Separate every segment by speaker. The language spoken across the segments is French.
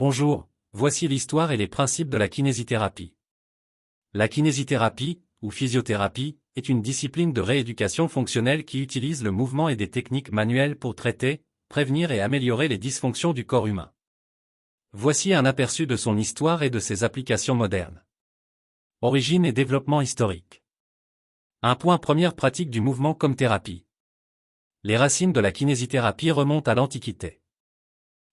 Speaker 1: Bonjour, voici l'histoire et les principes de la kinésithérapie. La kinésithérapie, ou physiothérapie, est une discipline de rééducation fonctionnelle qui utilise le mouvement et des techniques manuelles pour traiter, prévenir et améliorer les dysfonctions du corps humain. Voici un aperçu de son histoire et de ses applications modernes. Origine et développement historique. Première pratique du mouvement comme thérapie. Les racines de la kinésithérapie remontent à l'Antiquité.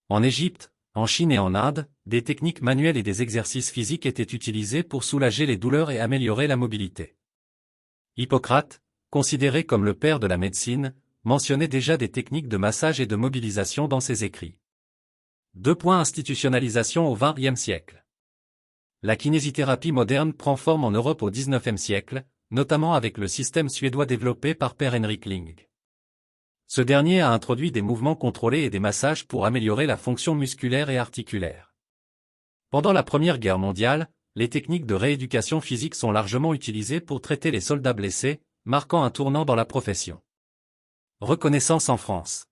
Speaker 1: En Égypte, en Chine et en Inde, des techniques manuelles et des exercices physiques étaient utilisés pour soulager les douleurs et améliorer la mobilité. Hippocrate, considéré comme le père de la médecine, mentionnait déjà des techniques de massage et de mobilisation dans ses écrits. Institutionnalisation au XXe siècle. La kinésithérapie moderne prend forme en Europe au XIXe siècle, notamment avec le système suédois développé par Per Henrik Ling. Ce dernier a introduit des mouvements contrôlés et des massages pour améliorer la fonction musculaire et articulaire. Pendant la Première Guerre mondiale, les techniques de rééducation physique sont largement utilisées pour traiter les soldats blessés, marquant un tournant dans la profession. Reconnaissance en France.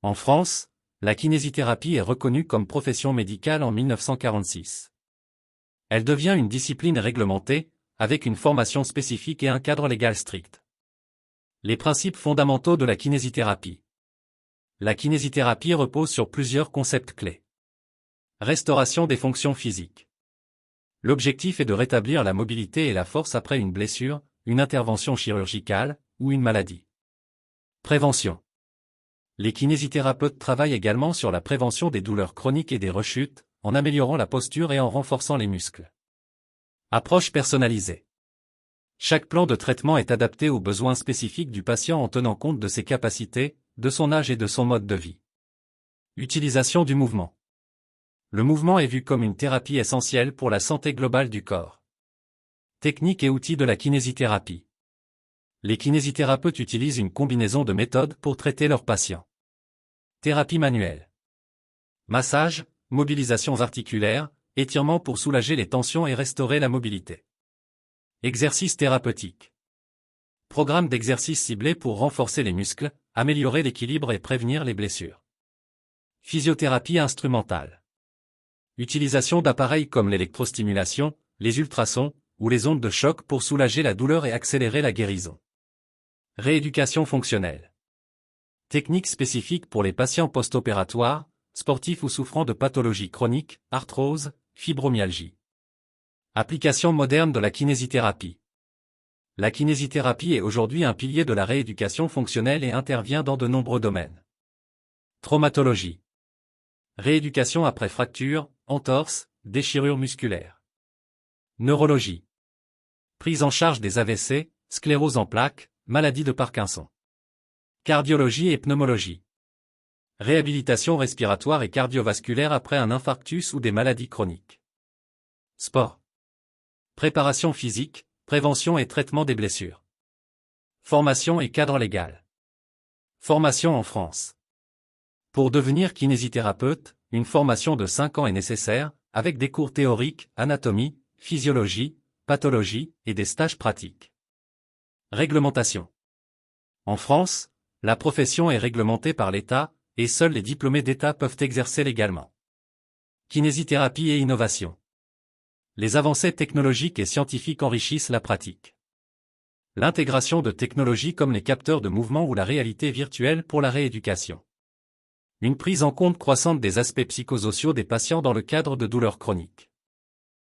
Speaker 1: En France, la kinésithérapie est reconnue comme profession médicale en 1946. Elle devient une discipline réglementée, avec une formation spécifique et un cadre légal strict. Les principes fondamentaux de la kinésithérapie. La kinésithérapie repose sur plusieurs concepts clés. Restauration des fonctions physiques. L'objectif est de rétablir la mobilité et la force après une blessure, une intervention chirurgicale, ou une maladie. Prévention. Les kinésithérapeutes travaillent également sur la prévention des douleurs chroniques et des rechutes, en améliorant la posture et en renforçant les muscles. Approche personnalisée. Chaque plan de traitement est adapté aux besoins spécifiques du patient en tenant compte de ses capacités, de son âge et de son mode de vie. Utilisation du mouvement. Le mouvement est vu comme une thérapie essentielle pour la santé globale du corps. Techniques et outils de la kinésithérapie. Les kinésithérapeutes utilisent une combinaison de méthodes pour traiter leurs patients. Thérapie manuelle. Massage, mobilisations articulaires, étirements pour soulager les tensions et restaurer la mobilité. Exercices thérapeutiques. Programme d'exercices ciblés pour renforcer les muscles, améliorer l'équilibre et prévenir les blessures. Physiothérapie instrumentale. Utilisation d'appareils comme l'électrostimulation, les ultrasons, ou les ondes de choc pour soulager la douleur et accélérer la guérison. Rééducation fonctionnelle. Techniques spécifiques pour les patients post-opératoires, sportifs ou souffrant de pathologies chroniques, arthrose, fibromyalgie. Application moderne de la kinésithérapie. La kinésithérapie est aujourd'hui un pilier de la rééducation fonctionnelle et intervient dans de nombreux domaines. Traumatologie. Rééducation après fracture, entorse, déchirure musculaire. Neurologie. Prise en charge des AVC, sclérose en plaques, maladie de Parkinson. Cardiologie et pneumologie. Réhabilitation respiratoire et cardiovasculaire après un infarctus ou des maladies chroniques. Sport. Préparation physique, prévention et traitement des blessures. Formation et cadre légal. Formation en France. Pour devenir kinésithérapeute, une formation de 5 ans est nécessaire, avec des cours théoriques, anatomie, physiologie, pathologie et des stages pratiques. Réglementation. En France, la profession est réglementée par l'État, et seuls les diplômés d'État peuvent exercer légalement. Kinésithérapie et innovation. Les avancées technologiques et scientifiques enrichissent la pratique. L'intégration de technologies comme les capteurs de mouvement ou la réalité virtuelle pour la rééducation. Une prise en compte croissante des aspects psychosociaux des patients dans le cadre de douleurs chroniques.